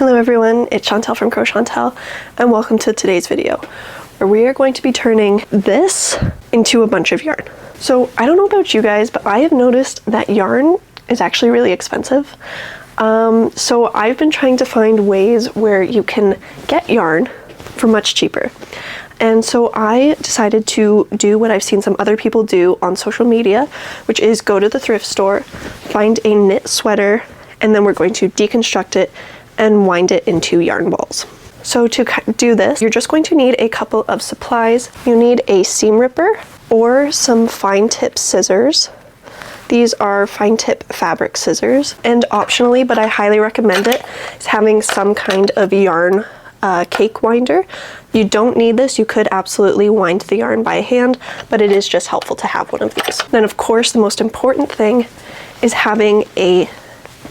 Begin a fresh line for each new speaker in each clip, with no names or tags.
Hello everyone, it's Chantel from Crow Chantel, and welcome to today's video, where we are going to be turning this into a bunch of yarn. So I don't know about you guys, but I have noticed that yarn is actually really expensive. So I've been trying to find ways where you can get yarn for much cheaper. And so I decided to do what I've seen some other people do on social media, which is go to the thrift store, find a knit sweater, and then we're going to deconstruct it and wind it into yarn balls. So to do this, you're just going to need a couple of supplies. You need a seam ripper or some fine tip scissors. These are fine tip fabric scissors, and optionally, but I highly recommend it, is having some kind of yarn cake winder. You don't need this. You could absolutely wind the yarn by hand, but it is just helpful to have one of these. Then of course, the most important thing is having a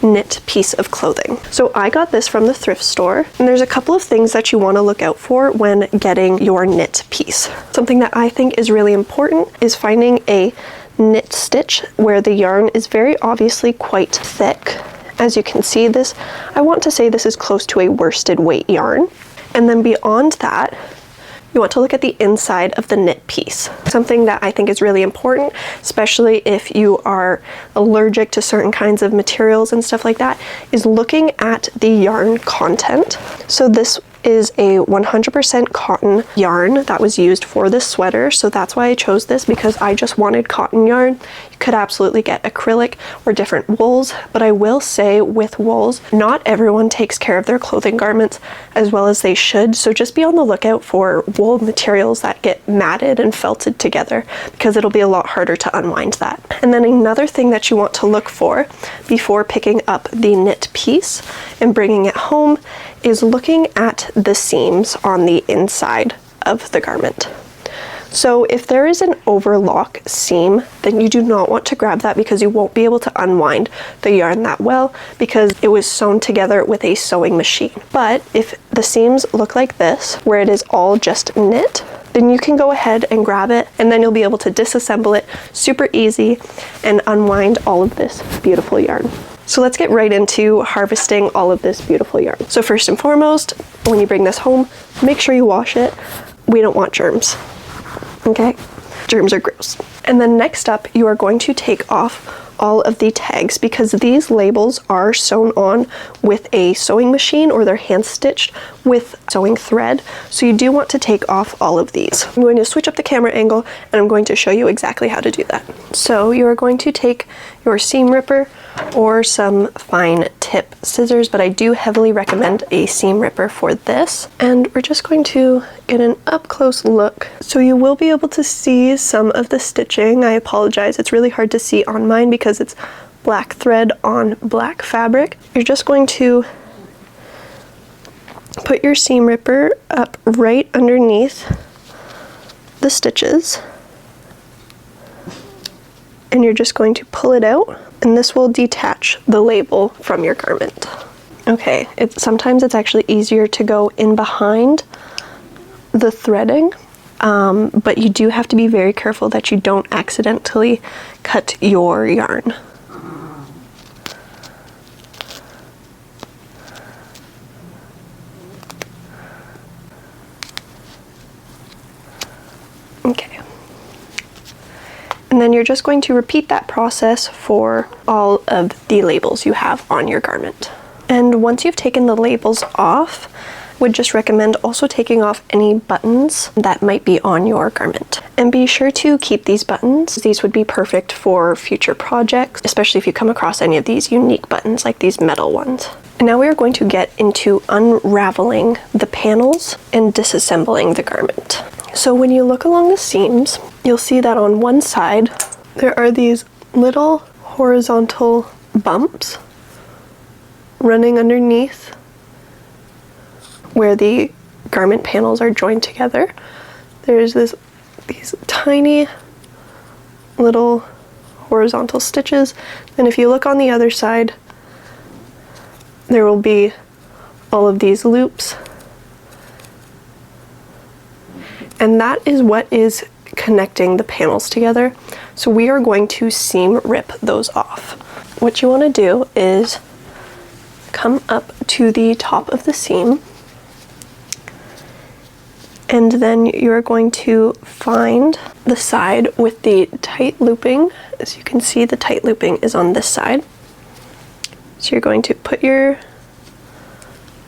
knit piece of clothing. So I got this from the thrift store, and there's a couple of things that you want to look out for when getting your knit piece. Something that I think is really important is finding a knit stitch where the yarn is very obviously quite thick. As you can see, this, I want to say this is close to a worsted weight yarn. And then beyond that, you want to look at the inside of the knit piece. Something that I think is really important, especially if you are allergic to certain kinds of materials and stuff like that, is looking at the yarn content. So this is a 100% cotton yarn that was used for this sweater, so that's why I chose this, because I just wanted cotton yarn. You could absolutely get acrylic or different wools, but I will say with wools, not everyone takes care of their clothing garments as well as they should, so just be on the lookout for wool materials that get matted and felted together, because it'll be a lot harder to unwind that. And then another thing that you want to look for before picking up the knit piece and bringing it home is looking at the seams on the inside of the garment. So if there is an overlock seam, then you do not want to grab that, because you won't be able to unwind the yarn that well because it was sewn together with a sewing machine. But if the seams look like this, where it is all just knit, then you can go ahead and grab it, and then you'll be able to disassemble it super easy and unwind all of this beautiful yarn. So let's get right into harvesting all of this beautiful yarn. So first and foremost, when you bring this home, make sure you wash it. We don't want germs, okay? Germs are gross. And then next up, you are going to take off all of the tags, because these labels are sewn on with a sewing machine, or they're hand stitched with sewing thread. So you do want to take off all of these. I'm going to switch up the camera angle, and I'm going to show you exactly how to do that. So you're going to take your seam ripper or some fine tip scissors, but I do heavily recommend a seam ripper for this. And we're just going to get an up close look. So you will be able to see some of the stitching. I apologize, it's really hard to see on mine because it's black thread on black fabric. You're just going to put your seam ripper up right underneath the stitches, and you're just going to pull it out, and this will detach the label from your garment. Okay, sometimes it's actually easier to go in behind the threading, but you do have to be very careful that you don't accidentally cut your yarn. Okay. And then you're just going to repeat that process for all of the labels you have on your garment. And once you've taken the labels off, I would just recommend also taking off any buttons that might be on your garment. And be sure to keep these buttons. These would be perfect for future projects, especially if you come across any of these unique buttons like these metal ones. And now we are going to get into unraveling the panels and disassembling the garment. So when you look along the seams, you'll see that on one side, there are these little horizontal bumps running underneath where the garment panels are joined together. There's these tiny little horizontal stitches. And if you look on the other side, there will be all of these loops. And that is what is connecting the panels together. So we are going to seam rip those off. What you want to do is come up to the top of the seam, and then you're going to find the side with the tight looping. As you can see, the tight looping is on this side. So you're going to put your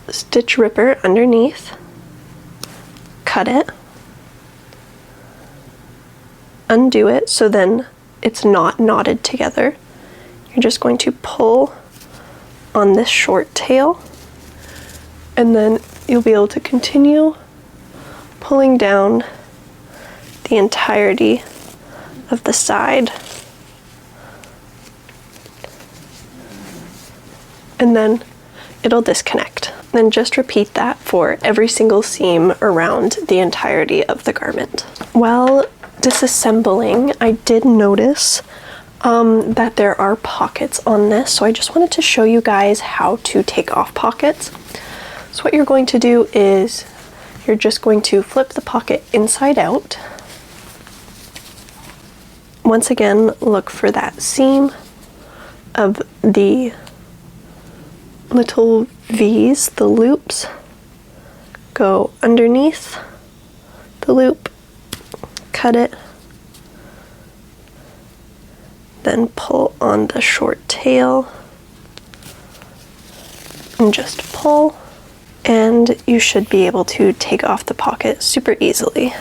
stitch ripper underneath, cut it, undo it so then it's not knotted together. You're just going to pull on this short tail, and then you'll be able to continue pulling down the entirety of the side, and then it'll disconnect. Then just repeat that for every single seam around the entirety of the garment. While disassembling, I did notice that there are pockets on this, so I just wanted to show you guys how to take off pockets. So what you're going to do is you're just going to flip the pocket inside out. Once again, look for that seam of the little V's, the loops. Go underneath the loop, cut it, then pull on the short tail and just pull, and you should be able to take off the pocket super easily.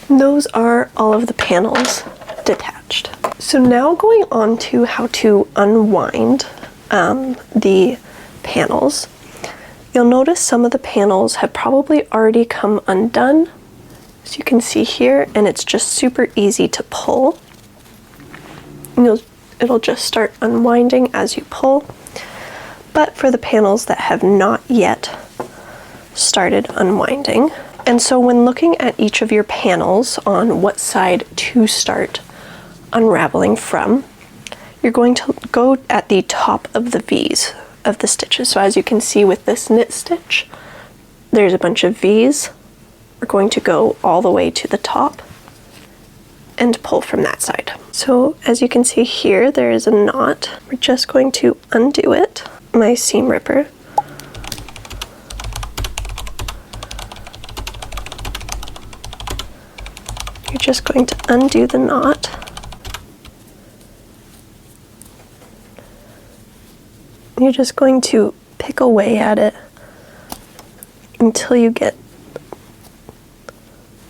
And those are all of the panels detached. So now going on to how to unwind the panels. You'll notice some of the panels have probably already come undone, as you can see here, and it's just super easy to pull. It'll just start unwinding as you pull. But for the panels that have not yet started unwinding, and so when looking at each of your panels on what side to start unraveling from, you're going to go at the top of the V's of the stitches. So as you can see with this knit stitch, there's a bunch of V's. We're going to go all the way to the top and pull from that side. So as you can see here, there is a knot. We're just going to undo it. My seam ripper. You're just going to undo the knot. You're just going to pick away at it until you get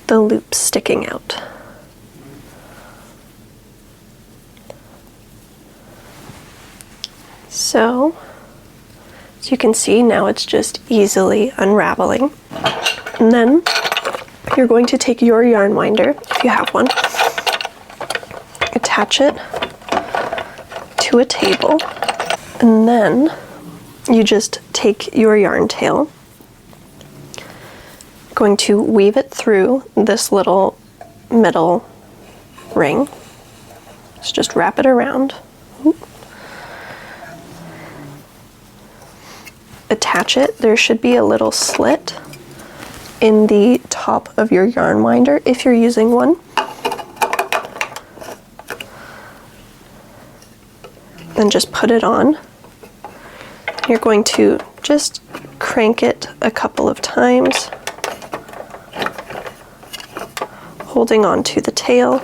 the loop sticking out. So, as you can see, now it's just easily unraveling. And then you're going to take your yarn winder, if you have one, attach it to a table, and then you just take your yarn tail, going to weave it through this little middle ring. So just wrap it around. Attach it. There should be a little slit in the top of your yarn winder if you're using one. Then just put it on. You're going to just crank it a couple of times, holding on to the tail.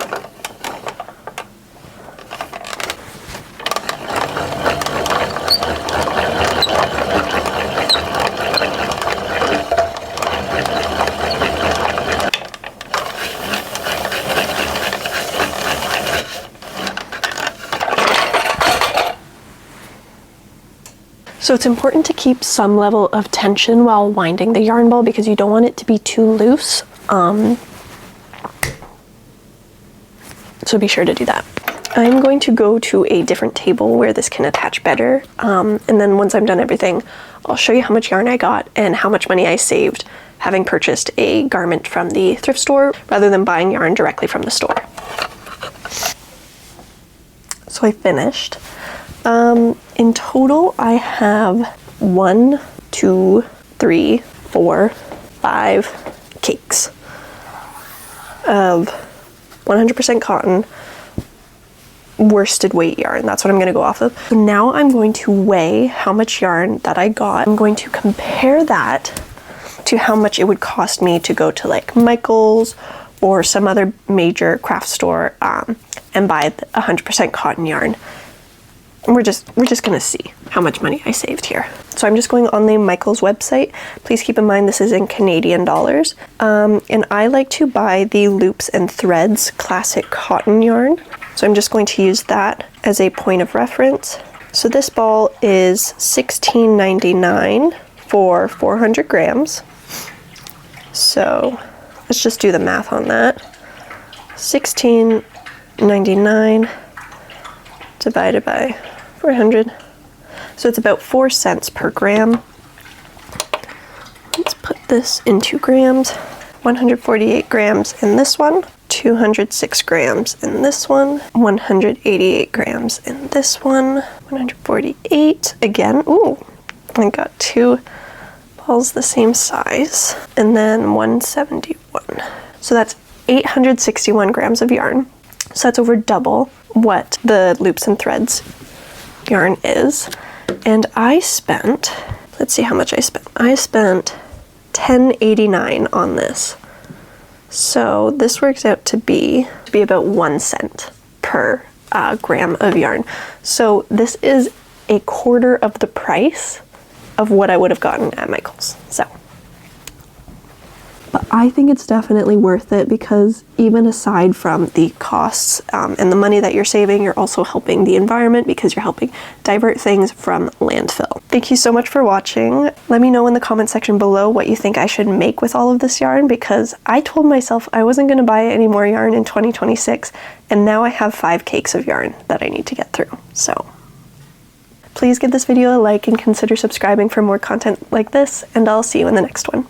So it's important to keep some level of tension while winding the yarn ball because you don't want it to be too loose. So be sure to do that. I'm going to go to a different table where this can attach better. And then once I'm done everything, I'll show you how much yarn I got and how much money I saved having purchased a garment from the thrift store rather than buying yarn directly from the store. So I finished. In total, I have 1, 2, 3, 4, 5 cakes of 100% cotton, worsted weight yarn. That's what I'm going to go off of. So now I'm going to weigh how much yarn that I got. I'm going to compare that to how much it would cost me to go to like Michael's or some other major craft store and buy 100% cotton yarn. We're just gonna see how much money I saved here. So I'm just going on the Michael's website. Please keep in mind this is in Canadian dollars. And I like to buy the Loops and Threads classic cotton yarn. So I'm just going to use that as a point of reference. So this ball is $16.99 for 400 grams. So let's just do the math on that. $16.99 divided by 400. So it's about 4 cents per gram. Let's put this into grams. 148 grams in this one, 206 grams in this one, 188 grams in this one, 148 again. Ooh, I got 2 balls the same size, and then 171. So that's 861 grams of yarn. So that's over double what the Loops and Threads yarn is. And I spent, let's see how much I spent. I spent $10.89 on this. So this works out to be about 1 cent per gram of yarn. So this is a quarter of the price of what I would have gotten at Michael's. So, but I think it's definitely worth it because even aside from the costs and the money that you're saving, you're also helping the environment because you're helping divert things from landfill. Thank you so much for watching. Let me know in the comment section below what you think I should make with all of this yarn, because I told myself I wasn't going to buy any more yarn in 2026, and now I have 5 cakes of yarn that I need to get through. So please give this video a like and consider subscribing for more content like this, and I'll see you in the next one.